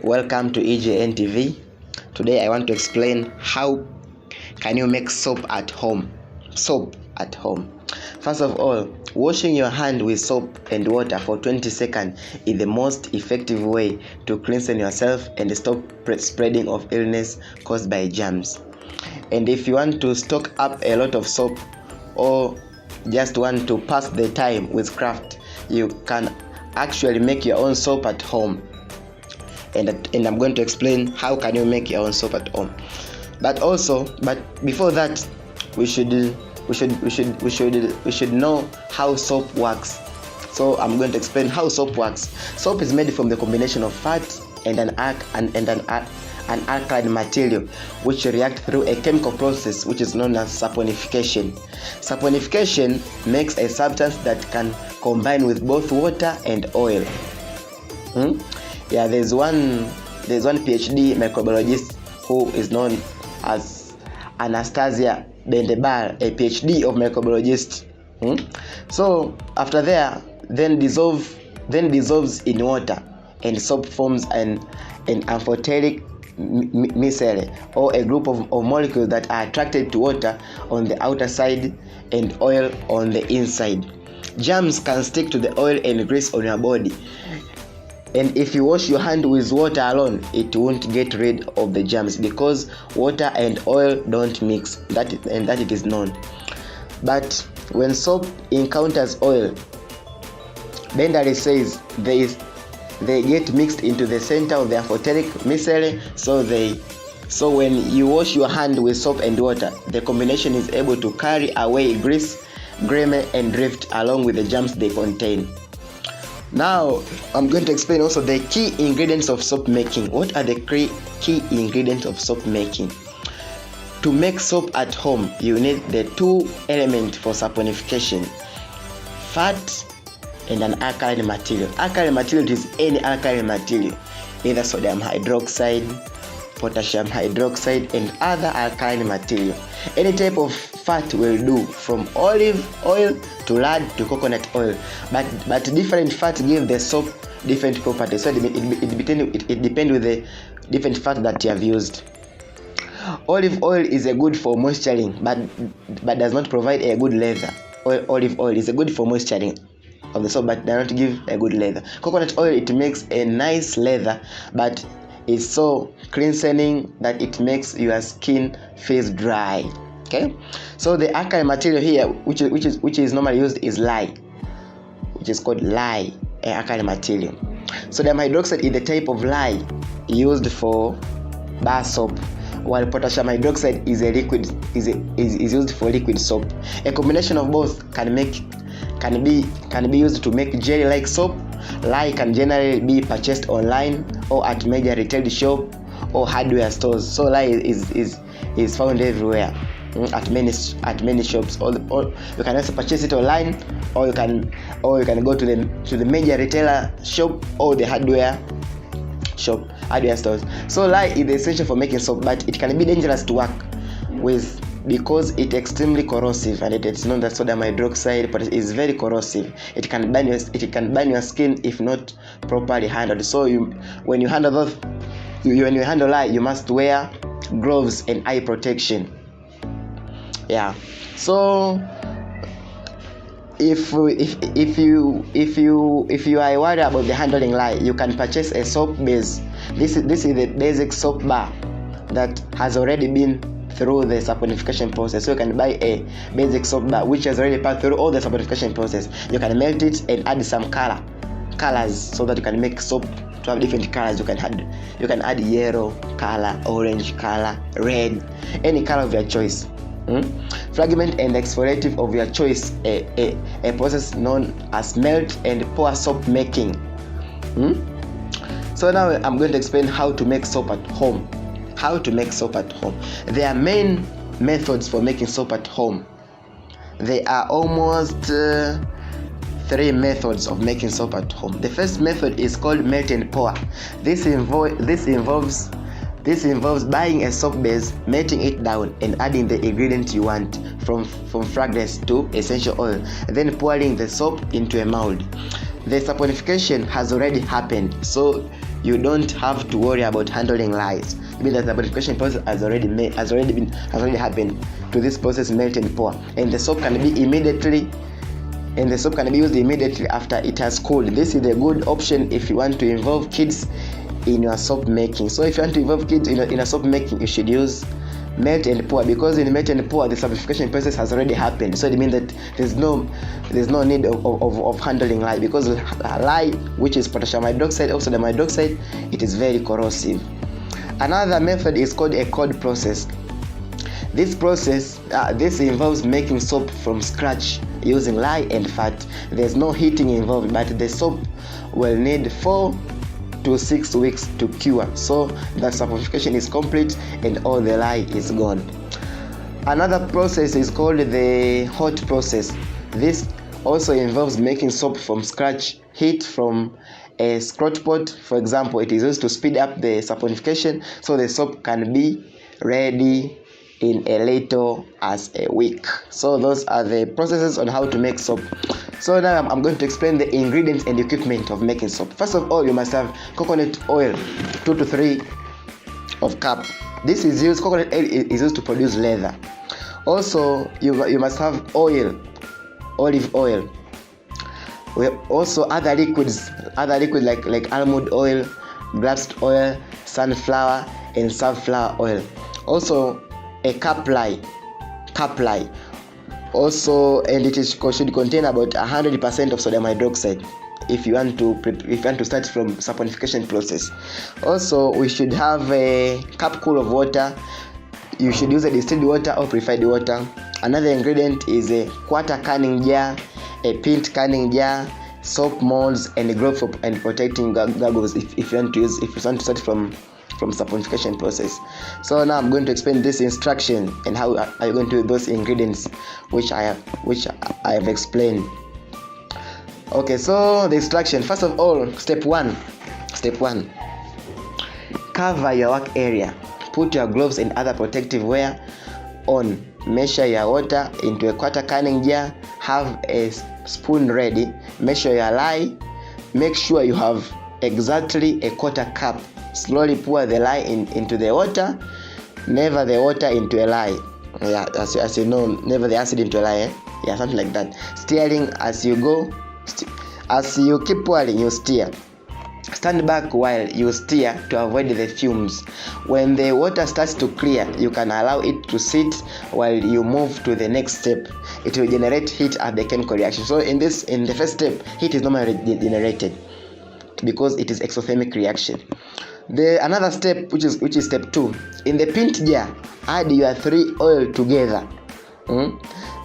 Welcome to EJN TV. Today I want to explain how can you make soap at home. Soap at home. First of all, washing your hand with soap and water for 20 seconds is the most effective way to cleanse yourself and stop spreading of illness caused by germs. And if you want to stock up a lot of soap or just want to pass the time with craft, you can actually make your own soap at home. And I'm going to explain how can you make your own soap at home. But before that, we should know how soap works. So I'm going to explain how soap works. Soap is made from the combination of fat and an alkaline material, which react through a chemical process which is known as saponification. Saponification makes a substance that can combine with both water and oil. There's one PhD microbiologist who is known as Anastasia Bendebar, a PhD of microbiologist. So after there, then dissolves in water, and soap forms an amphoteric micelle, or a group of molecules that are attracted to water on the outer side and oil on the inside. Germs can stick to the oil and grease on your body, and if you wash your hand with water alone, it won't get rid of the germs because water and oil don't mix. That it is known. But when soap encounters oil, Bendery says they get mixed into the center of the amphoteric micelle. So when you wash your hand with soap and water, the combination is able to carry away grease, grime, and drift along with the germs they contain. Now I'm going to explain also the key ingredients of soap making. What are the key ingredients of soap making? To make soap at home, you need the two elements for saponification: fat and an alkaline material. Alkaline material is any alkaline material, either sodium hydroxide, potassium hydroxide, and other alkaline material. Any type of fat will do, from olive oil to lard to coconut oil, but different fat give the soap different properties, so it depends with the different fat that you have used. Olive oil is a good for moisturizing, but does not provide a good leather. Olive oil is a good for moisturizing of the soap, but does not give a good leather. Coconut oil, it makes a nice leather, but it's so cleansing that it makes your skin feels dry. Okay, so the alkaline material here, which is normally used, is lye, which is called lye, an alkaline material. Sodium hydroxide is the type of lye used for bar soap, while potassium hydroxide is used for liquid soap. A combination of both can be used to make jelly-like soap. Lye can generally be purchased online or at major retail shop or hardware stores. So lye is found everywhere, at many shops. Or you can also purchase it online, or you can go to the major retailer shop or the hardware stores. So lye is essential for making soap, but it can be dangerous to work with because it's extremely corrosive, and it's known that sodium hydroxide, but it is very corrosive. It can burn your skin if not properly handled. So when you handle lye, you must wear gloves and eye protection. So if you are worried about the handling lye, you can purchase a soap base. This is the basic soap bar that has already been through the saponification process. So you can buy a basic soap bar which has already passed through all the saponification process. You can melt it and add some colors so that you can make soap to have different colors. You can add yellow color, orange color, red, any color of your choice. Fragment and exfoliative of your choice, a process known as melt and pour soap making. So now I'm going to explain how to make soap at home. There are main methods for making soap at home. There are almost 3 methods of making soap at home. The first method is called melt and pour. This involves This involves buying a soap base, melting it down, and adding the ingredient you want, from fragrance to essential oil, then pouring the soap into a mold. The saponification has already happened, so you don't have to worry about handling lies. I mean, the saponification process has already happened. To this process, melt and pour, and the soap can be used immediately after it has cooled. This is a good option if you want to involve kids in your soap making. So if you want to involve kids in a soap making, you should use melt and pour, because in melt and pour the saponification process has already happened. So it means that there's no need of handling lye, because lye, which is potassium hydroxide, also the hydroxide, it is very corrosive. Another method is called a cold process. This process involves making soap from scratch using lye and fat. There's no heating involved, but the soap will need 4 to 6 weeks to cure, so the saponification is complete and all the lye is gone. Another process is called the hot process. This also involves making soap from scratch. Heat from a scotch pot, for example, it is used to speed up the saponification, so the soap can be ready in a little as a week. So those are the processes on how to make soap. So now I'm going to explain the ingredients and equipment of making soap. First of all, you must have coconut oil, 2 to 3 of cup. This is used, coconut oil is used to produce leather. Also, you must have oil, olive oil. Also other liquids like almond oil, grapeseed oil, sunflower and sunflower oil. Also a cap lye. Also, and it should contain about 100% of sodium hydroxide if you want to start from saponification process. Also, we should have a cupful of water. You should use a distilled water or purified water. Another ingredient is a quarter canning jar, a pint canning jar, soap molds, and a glove and protecting goggles if you want to start from saponification process. So now I'm going to explain this instruction and how are you going to do those ingredients which I have explained. Okay, so the instruction, first of all, step one, cover your work area, put your gloves and other protective wear on, measure your water into a quarter canning jar, have a spoon ready, measure your lye, make sure you have exactly a quarter cup. Slowly pour the lye into the water, never the water into a lye. Yeah, as you know, never the acid into a lye. Yeah, something like that. Stirring as you go. As you keep pouring, you stir. Stand back while you stir to avoid the fumes. When the water starts to clear, you can allow it to sit while you move to the next step. It will generate heat at the chemical reaction. So in the first step, heat is normally generated because it is exothermic reaction. Another step, which is step 2, in the pint jar, add your 3 oil together.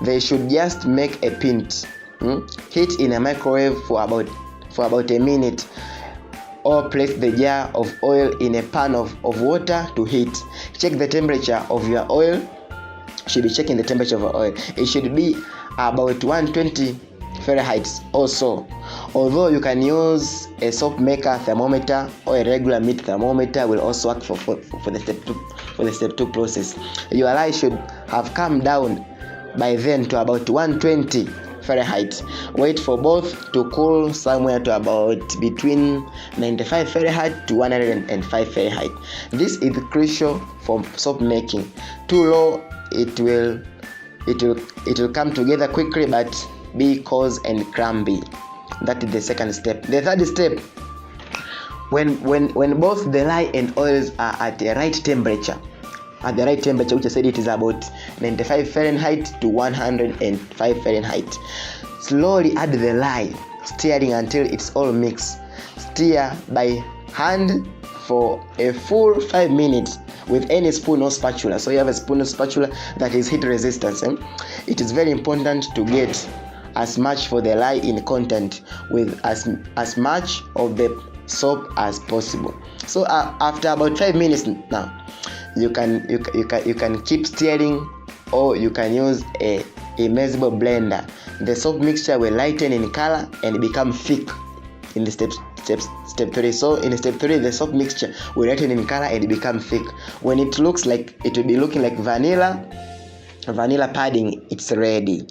They should just make a pint. Heat in a microwave for about a minute, or place the jar of oil in a pan of water to heat. Check the temperature of your oil. Should be checking the temperature of your oil. It should be about 120 Fahrenheit or so. Although you can use a soap maker thermometer or a regular meat thermometer will also work for the step 2 process. Your lye should have come down by then to about 120 Fahrenheit. Wait for both to cool somewhere to about between 95 Fahrenheit to 105 Fahrenheit. This is crucial for soap making. Too low, it will come together quickly but be coarse and crumbly. That is the second step. The third step, when both the lye and oils are at the right temperature, which I said it is about 95 Fahrenheit to 105 Fahrenheit, slowly add the lye, stirring until it's all mixed. Stir by hand for a full 5 minutes with any spoon or spatula. So you have a spoon or spatula that is heat resistant. It is very important to get as much for the lye in content with as much of the soap as possible. So after about 5 minutes now, you can keep stirring, or you can use a immersible blender. The soap mixture will lighten in color and become thick in the step 3. So in step 3, the soap mixture will lighten in color and become thick. When it looks like, it will be looking like vanilla pudding, it's ready.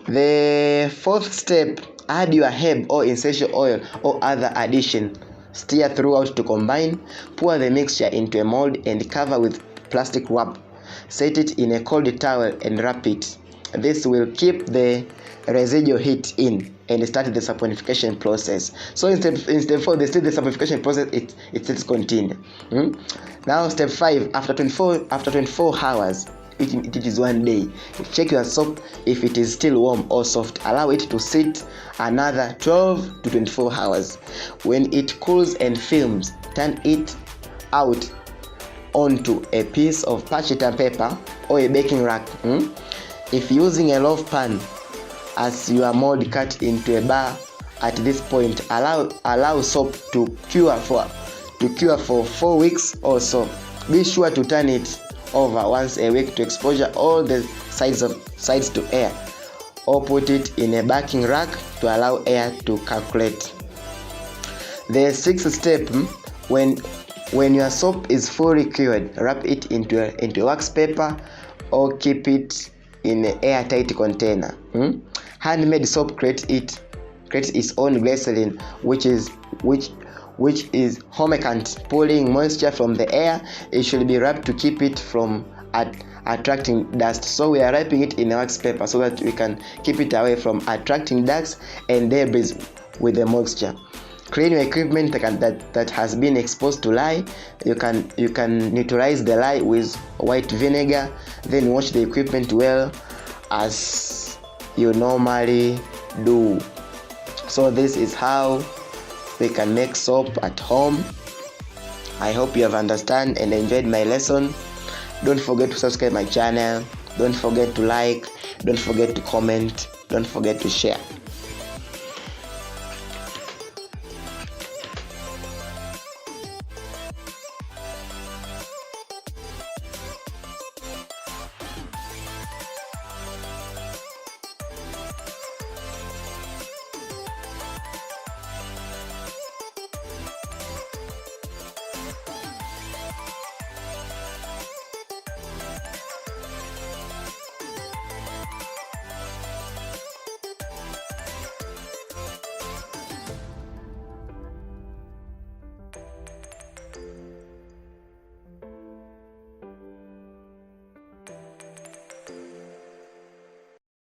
The 4th step, add your herb or essential oil or other addition. Stir throughout to combine. Pour the mixture into a mold and cover with plastic wrap. Set it in a cold towel and wrap it. This will keep the residual heat in and start the saponification process. So in step 4, the saponification process, it continue. Now step 5, after 24 hours, it is 1 day. Check your soap if it is still warm or soft. Allow it to sit another 12 to 24 hours. When it cools and films, turn it out onto a piece of parchment paper or a baking rack. If using a loaf pan as your mold cut into a bar at this point, allow soap to cure for 4 weeks or so. Be sure to turn it over once a week to expose all the sides to air, or put it in a baking rack to allow air to circulate. The 6th step, when your soap is fully cured, wrap it into wax paper or keep it in an airtight container. Handmade soap creates its own glycerin, which is humectant, pulling moisture from the air. It should be wrapped to keep it from attracting dust. So we are wrapping it in a wax paper so that we can keep it away from attracting dust and debris with the moisture. Clean your equipment that has been exposed to lye. You can neutralize the lye with white vinegar, then wash the equipment well as you normally do. So this is how we can make soap at home. I hope you have understand and enjoyed my lesson. Don't forget to subscribe my channel. Don't forget to like. Don't forget to comment. Don't forget to share.